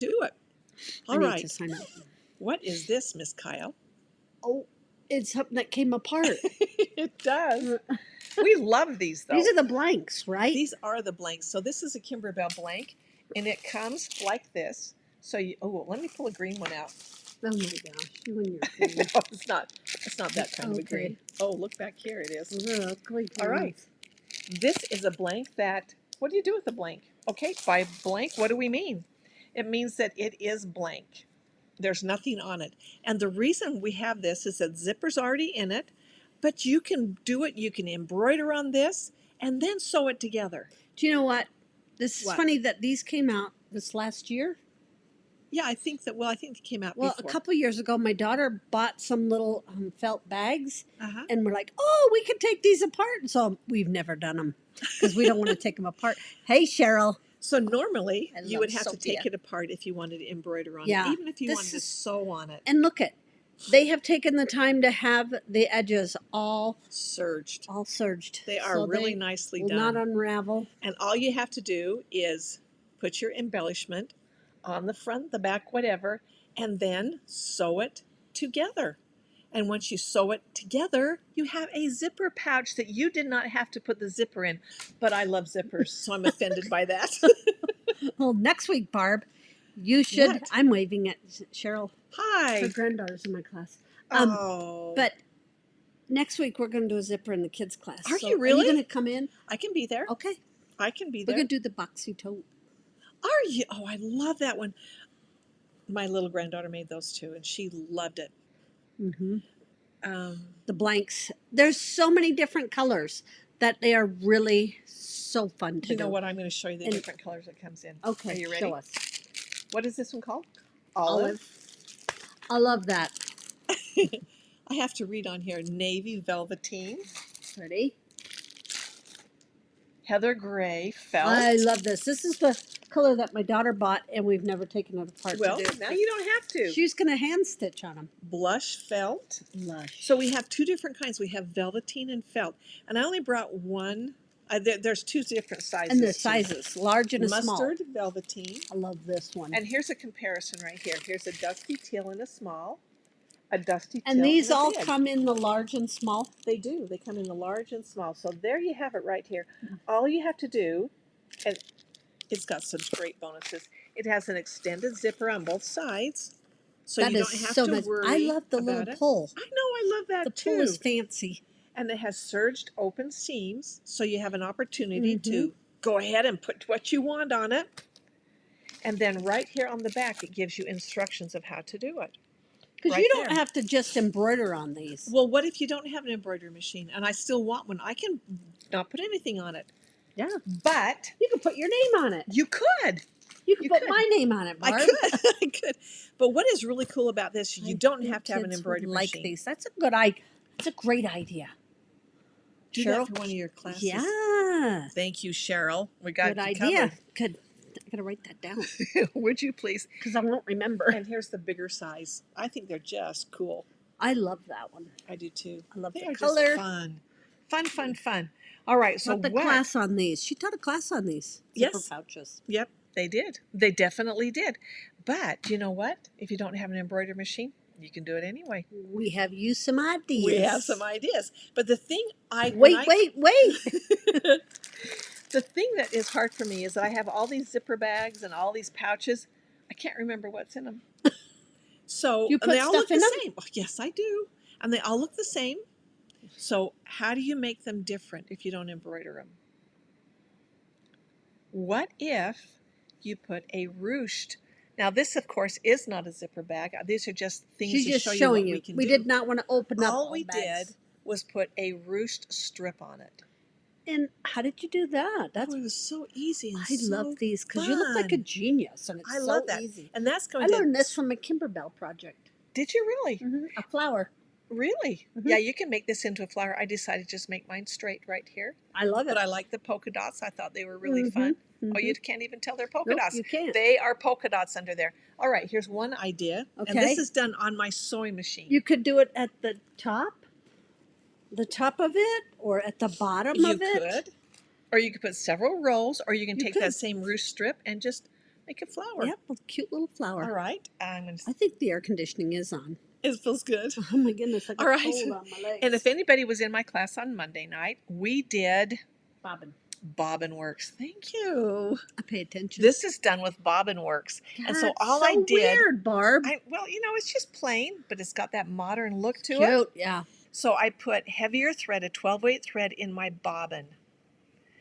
Do it. I All need right. to sign up. What is this, Miss Kyle? Oh, it's something that came apart. It does. We love these, though. These are the blanks, right? These are the blanks. So this is a Kimberbell blank, and it comes like this. So you, oh, let me pull a green one out. Oh my gosh, you and your green. No, it's not. It's not that kind of a Okay. green. Oh, look back here. It is. Those are ugly All right. greens. This is a blank that, what do you do with a blank? Okay, by blank, what do we mean? It means that it is blank. There's nothing on it. And the reason we have this is that zipper's already in it, but you can do it, you can embroider on this, and then sew it together. Do you know what? This is What? funny that these came out this last year. Yeah, I think that, well, I think they came out Well, before. a couple years ago, my daughter bought some little felt bags, Uh-huh. and we're like, oh, we can take these apart. And so we've never done them because we don't want to take them apart. Hey, Cheryl. So normally I you love would have Sophia. to take it apart if you wanted to embroider on Yeah, it, even if you this wanted to is- sew on it. And look at, they have taken the time to have the edges all Serged. surged. They are So really they nicely will done. not unravel. And all you have to do is put your embellishment on the front, the back, whatever, and then sew it together. And once you sew it together, you have a zipper pouch that you did not have to put the zipper in. But I love zippers, so I'm offended by that. Well, next week, Barb, you should. What? I'm waving at Cheryl. Hi. Her granddaughter's in my class. Oh. But next week we're going to do a zipper in the kids' class. Are So you really? Are you going to come in? I can be there. Okay. I can be We're there. going to do the boxy tote. Are you? Oh, I love that one. My little granddaughter made those too, and she loved it. Mm-hmm. Um, The blanks. There's so many different colors that they are really so fun to do. you know what? I'm going to show you the And- different colors it comes in. Okay. Are you ready? Show us. What is this one called? Olive. I love that. I have to read on here. Navy velveteen, Ready? heather gray felt. I love this. This is the color that my daughter bought, and we've never taken it apart Well, to do. now you don't have to. She's going to hand stitch on them. Blush felt. Lush. So we have two different kinds. We have velveteen and felt. And I only brought one. There's two different sizes. And the too. sizes, large and a small. Mustard velveteen. I love this one. And here's a comparison right here. Here's a dusty teal in a small, a dusty teal And these in a all big. come in the large and small. They do. They come in the large and small. So there you have it right here. All you have to do, and it's got some great bonuses. It has an extended zipper on both sides, so That you is don't have so to nice. worry I love the about little it. pull. I know. I love that The too. pull is fancy. And it has serged open seams, so you have an opportunity Mm-hmm. to go ahead and put what you want on it. And then right here on the back, it gives you instructions of how to do it. Because Right you don't there. have to just embroider on these. Well, what if you don't have an embroidery machine and I still want one? I can not put anything on it. Yeah. But You can put your name on it. you could. You can You put could. my name on it, Barb. I could. I could. But what is really cool about this, you don't have to have an Kids would embroidery like machine. these. That's a good idea. That's a great idea. Do Cheryl? that for one of your classes. Yeah. Thank you, Cheryl. We got Good you idea. Good. I gotta write that down covered. Would you please? because I won't remember. And here's the bigger size. I think they're just cool. I love that one. I do too. I love They the are color. just fun. Fun, fun, fun. All right, so Taught the what? class on these. She taught a class on these. Yes. Zipper pouches. Yep, they did. They definitely did. But you know what? If you don't have an embroidery machine, you can do it anyway. We have you some ideas. We have some ideas. But the thing Wait. The thing that is hard for me is that I have all these zipper bags and all these pouches. I can't remember what's in them. So You and put they all stuff look the in them? same. Oh, yes, I do. And they all look the same. So how do you make them different if you don't embroider them? What if you put a ruched? Now this, of course, is not a zipper bag. These are just things She's to just show you showing what you. we can We do. did not want to open up. All we bags. did was put a ruched strip on it. And how did you do that? That's Oh, it was so easy and I so love these because you look like a fun. genius, and it's I so love that. easy. And that's I going to... learned this from a Kimberbell project. Did you really? A flower. Really? Mhm. Yeah, you can make this into a flower. I decided to just make mine straight right here. I love it. But I like the polka dots. I thought they were really Mhm, fun. Oh, mhm. you can't even tell they're polka Nope, dots. you can't. They are polka dots under there. All right, here's one idea. And Okay. this is done on my sewing machine. You could do it at the top of it, or at the bottom You of it. could. Or you could put several rows, or you can You take could. that same ruched strip and just Make a flower. Yep, a cute little flower. All right. I'm going I think the air conditioning is on. It feels good. Oh my goodness, I got All right. cold on my legs. And if anybody was in my class on Monday night, we did Bobbin Works. Thank you. I pay attention. This is done with Bobbin Works. And so That's all so I did, weird, Barb. well, it's just plain, but it's got that modern look to Cute, it. yeah. So I put heavier thread, a 12-weight thread in my bobbin.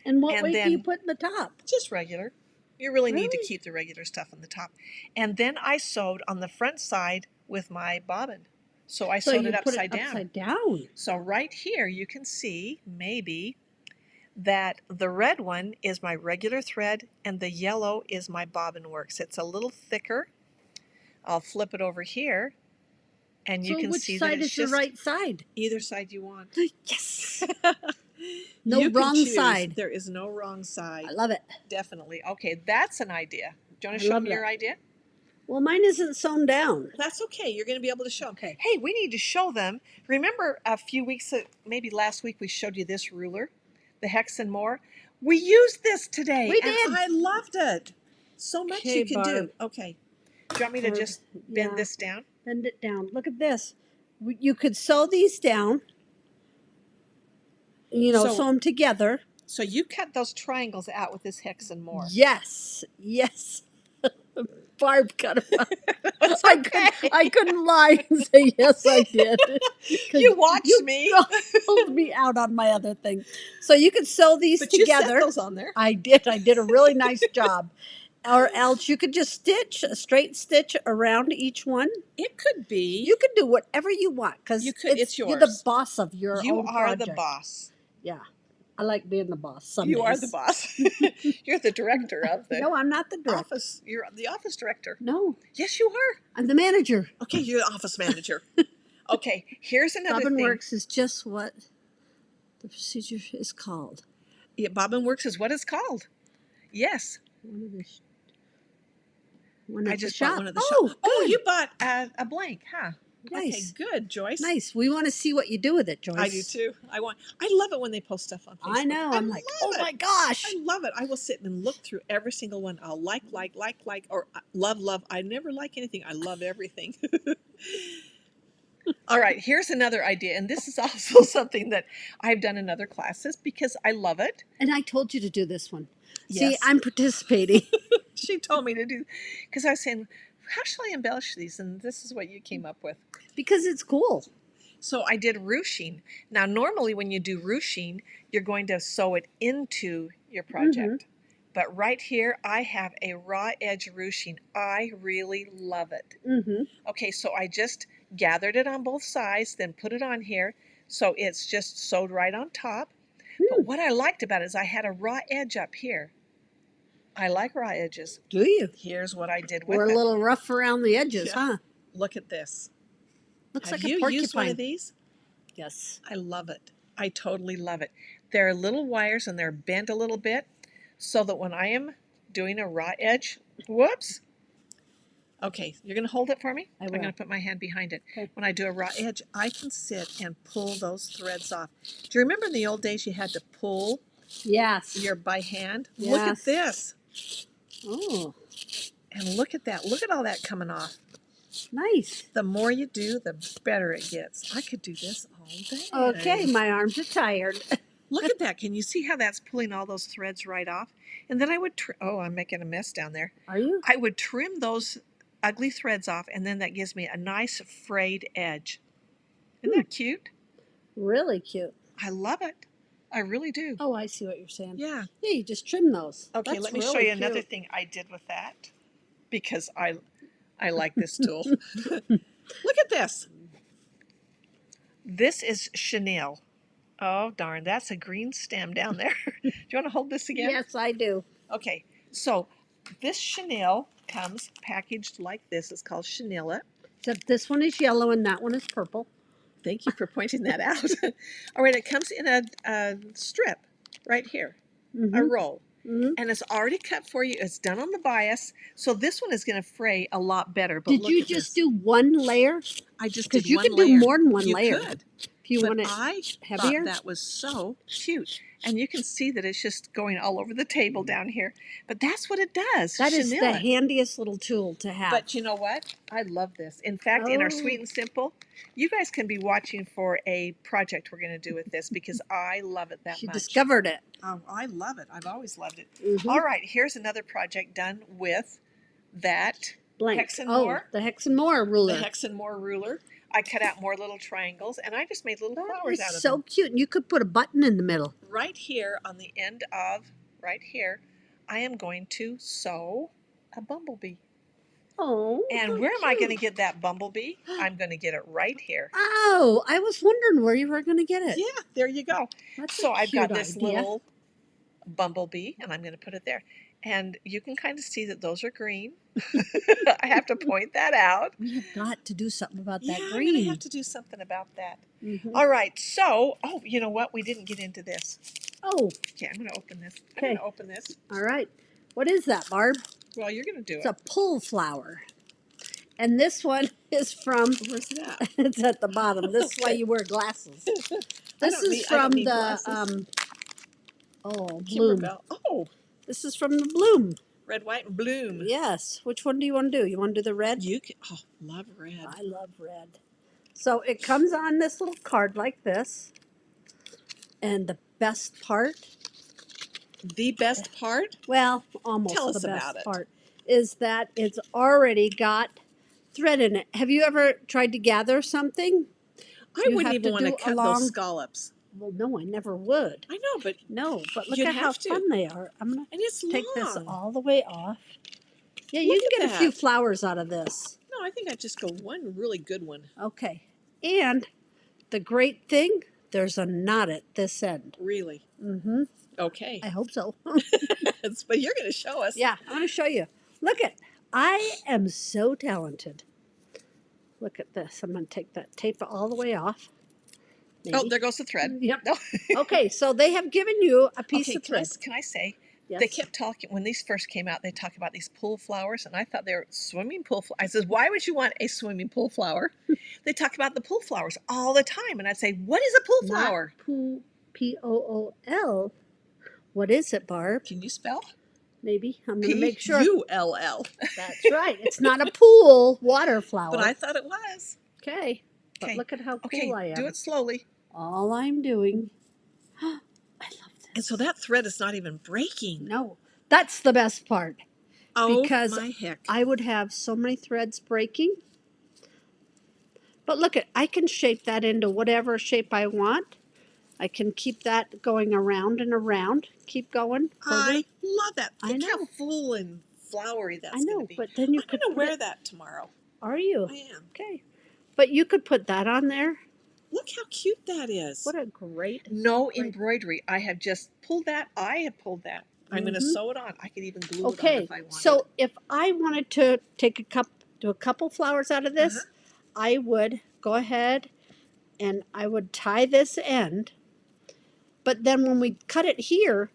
And what And weight do then- you put in the top? Just regular. You really need to Really? keep the regular stuff on the top. And then I sewed on the front side with my bobbin. So I sewed you it put upside down. Upside down. So right here you can see maybe that the red one is my regular thread and the yellow is my Bobbin Works. It's a little thicker. I'll flip it over here and you can see that which side it's is your just right side? either side you want. Yes. No You can wrong choose. side. There is no wrong side. I love it. Definitely. Okay, that's an idea. Do you want to I show love me your that. idea? Well, mine isn't sewn down. That's okay. You're going to be able to show them. Okay. Hey, we need to show them. Remember a few weeks, maybe last week, we showed you this ruler, the Hex and More. We used this today. We and did. I loved it. So much Okay, you can do. Barb. Okay. Do you want me to Barb, just bend yeah. this down? Bend it down. Look at this. You could sew these down. So- Sew them together. So you cut those triangles out with this Hex and More. Yes. Yes. Barb cut them out. It's I okay. couldn't lie and say yes, I did. 'Cause You watched me. pulled me out on my other thing. So you could sew these But you set together. those on there. I did. I did a really nice job. Or else you could just stitch a straight stitch around each one. It could be. You can do whatever you want because You could- it's You're the yours. boss of your You own are project. the boss. Yeah, I like being the boss. Some You are days. the boss. You're the director of the No, I'm not the director. office. You're the office director. No, Yes, you are. I'm the manager. Okay, you're the office manager. Okay, here's another Bobbin thing. Works is just what the procedure is called. Yeah, Bobbin Works is what it's called. Yes, One of the I just bought shop. one of the Oh, shop. Oh, good. you bought a blank, huh? Nice. Okay, good, Joyce. Nice. We want to see what you do with it, Joyce. I do too. I love it when they post stuff on Facebook. I know. I'm like, oh love my it. gosh. I love it. I will sit and look through every single one. I'll like, or love. I never like anything. I love everything. All right, here's another idea. And this is also something that I've done in other classes because I love it. And I told you to do this one. See, Yes. I'm participating. She told me to do, because I was saying, how shall I embellish these? And this is what you came up with. Because it's cool. So I did ruching. Now, normally when you do ruching, you're going to sew it into your project. But right here, I have a raw edge ruching. I really love it. Mm-hmm. Okay, so I just gathered it on both sides, then put it on here. So it's just sewed right on top. But what I liked about it is I had a raw edge up here. I like raw edges. Do you? Here's what I did with We're it. a little rough around the edges, Yeah. huh? Look at this. Looks Have like a you porcupine. used one of these? Yes. I love it. I totally love it. There are little wires and they're bent a little bit so that when I am doing a raw edge, whoops. Okay, you're going to hold it for me? I I'm will. going to put my hand behind it. Okay. When I do a raw edge, I can sit and pull those threads off. Do you remember in the old days you had to pull Yes. your by hand? Look at Yes. this. Oh, And look at that. Look at all that coming off. nice. The more you do, the better it gets. I could do this all day. Okay, my arms are tired. Look at that. Can you see how that's pulling all those threads right off? And then I would, oh, I'm making a mess down there. Are you? I would trim those ugly threads off, and then that gives me a nice frayed edge. Isn't that cute? Really cute. I love it. I really do. Oh, I see what you're saying. Yeah. Yeah, you just trim those. Okay, That's let me show really you another cute. thing I did with that because I like this tool. Look at this. This is chenille. Oh, darn, that's a green stem down there. Do you want to hold this again? Yes, I do. Okay, so this chenille comes packaged like this. It's called chenille. Except this one is yellow and that one is purple. Thank you for pointing that out. All right, it comes in a strip right here, a roll. Mm-hmm. And it's already cut for you. It's done on the bias. So this one is going to fray a lot better. But Did look you at just this. do one layer? I just 'cause did you one could do layer. more than one You layer. could. If you but want it I heavier. thought that was so cute. And you can see that it's just going all over the table down here. But that's what it does. That is the chenille it. handiest little tool to have. But you know what? I love this. In fact, in our Oh. Sweet and Simple, you guys can be watching for a project we're going to do with this because I love it that She much. discovered it. Oh, I love it. I've always loved it. Mhm. All right, here's another project done with that Blank. Hex and More. The Hex and More ruler. The Hex and More ruler. I cut out more little triangles, and I just made little flowers out of so them. cute. And you could put a button in the middle. Right here on the end of, right here, I am going to sew a bumblebee. Oh. And where am I going to get that bumblebee? I'm going to get it right here. Oh, I was wondering where you were going to get it. Yeah, there you go. That's So I've got this idea. little bumblebee, and I'm going to put it there. And you can kind of see that those are green. I have to point that out. We have got to do something about that I'm green. going to have to do something about that. Mhm. All right, so, oh, you know what? We didn't get into this. Oh, Okay, I'm going to open this. I'm Okay. going to open this. all right. What is that, Barb? Well, you're going to do It's it. a pull flower. And this one is from, Where's it at? it's at the bottom. This is why Okay. you wear glasses. I This don't is need- I don't from need the, glasses. Bloom. Kimberbell. Oh, This is from the Bloom. red, white, and bloom. Yes. Which one do you want to do? You want to do the red? You can, oh, love red. I love red. So it comes on this little card like this. And the best part, The best part? well, almost Tell the us best about it. part, is that it's already got thread in it. Have you ever tried to gather something? I You wouldn't have to even want to do cut along- those scallops. Well, no, I never would. I know, but No, but look You'd at how have to. fun they are. I'm going and it's to take long. this all the way off. Yeah, you Look can at get a few that. flowers out of this. No, I think I'd just go one really good one. Okay. And the great thing, there's a knot at this end. Really. Mm-hmm. Okay. I hope so. But you're going to show us. Yeah, I'm going to show you. Look at, I am so talented. Look at this. I'm going to take that tape all the way off. Oh, Maybe. there goes the thread. Yep. No. Okay, so they have given you a piece Okay, of thread. can I say, Yes. they kept talking, when these first came out, they talked about these pool flowers, and I thought they were swimming pool flowers. I said, why would you want a swimming pool flower? They talk about the pool flowers all the time, and I'd say, what is a pool Not flower? pool, P-O-O-L. What is it, Barb? Can you spell? Maybe. I'm going to make sure. P-U-L-L. That's right. It's not a pool water flower. But I thought it was. Okay. But Okay. look at how Okay, cool I am. do it slowly. All I'm doing. I love this. And so that thread is not even breaking. No, that's the best part. Oh, Because my heck. I would have so many threads breaking. But look at, I can shape that into whatever shape I want. I can keep that going around and around. Keep going. Further. I love that. I Think how know. full and flowery that's I going know, to be. but then you I'm could going to put wear it- that tomorrow. Are you? I am. Okay. But you could put that on there. Look how cute that is. What a great. No great- embroidery. I have just pulled that. I have pulled that. I'm going to Mhm. sew it on. I could even glue it on Okay. if I wanted. So if I wanted to take do a couple flowers out of this, Uh-huh. I would go ahead and I would tie this end. But then when we cut it here,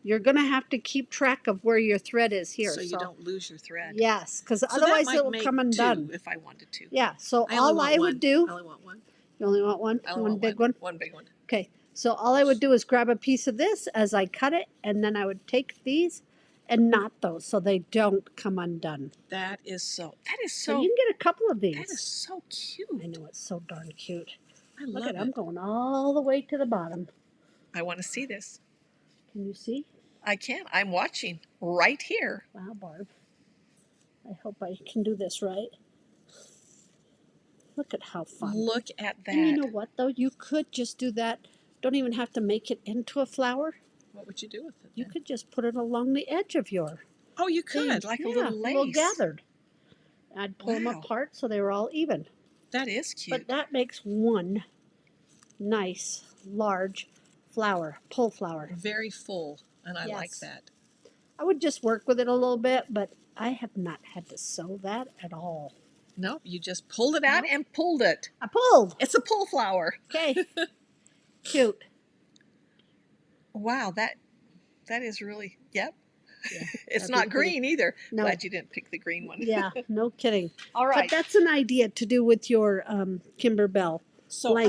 you're going to have to keep track of where your thread is here. so you don't lose your thread. Yes, because So that otherwise might it will make come undone. two if I wanted to. Yeah, so I only all want I one. would do, I only want one. you only want one? I only One want big one? One big one. Okay, so all I would do is grab a piece of this as I cut it, and then I would take these and knot those so they don't come undone. That is so. So you can get a couple of these. That is so cute. I know, it's so darn cute. I Look love at it. I'm going all the way to the bottom. I want to see this. Can you see? I can. I'm watching right here. Wow, Barb. I hope I can do this right. Look at how fun. Look at that. And you know what, though? You could just do that. Don't even have to make it into a flower. What would you do with it? You then? could just put it along the edge of your Oh, you could, thing. like Yeah, a little lace. A little gathered. I'd pull them Wow. apart so they were all even. That is cute. But that makes one nice, large flower, pull flower. Very full, and I like Yes. that. I would just work with it a little bit, but I have not had to sew that at all. Nope, you just pulled it out No. and pulled it. I pulled. It's a pull flower. Okay. Cute. Wow, that is really, yep. Yeah, It's that'd be not pretty. green either. No. Glad you didn't pick the green one. Yeah, no kidding. All But right. that's an idea to do with your Kimberbell. So blanket.